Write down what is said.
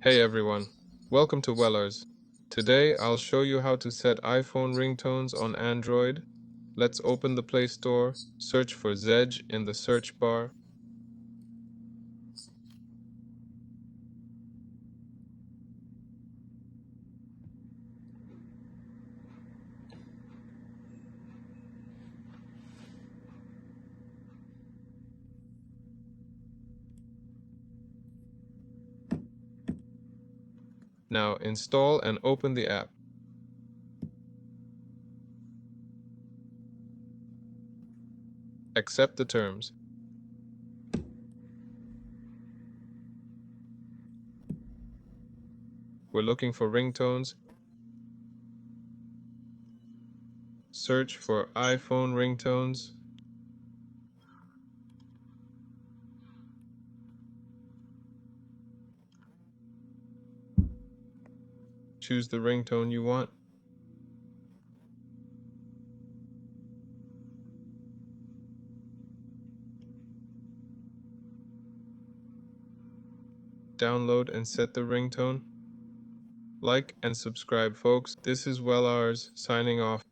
Hey everyone, welcome to Wellers. Today I'll show you how to set iPhone ringtones on Android. Let's open the Play Store, search for Zedge in the search bar. Now install and open the app. Accept the terms. We're looking for ringtones. Search for iPhone ringtones. Choose the ringtone you want. Download and set the ringtone. Like and subscribe, folks. This is Wellars signing off.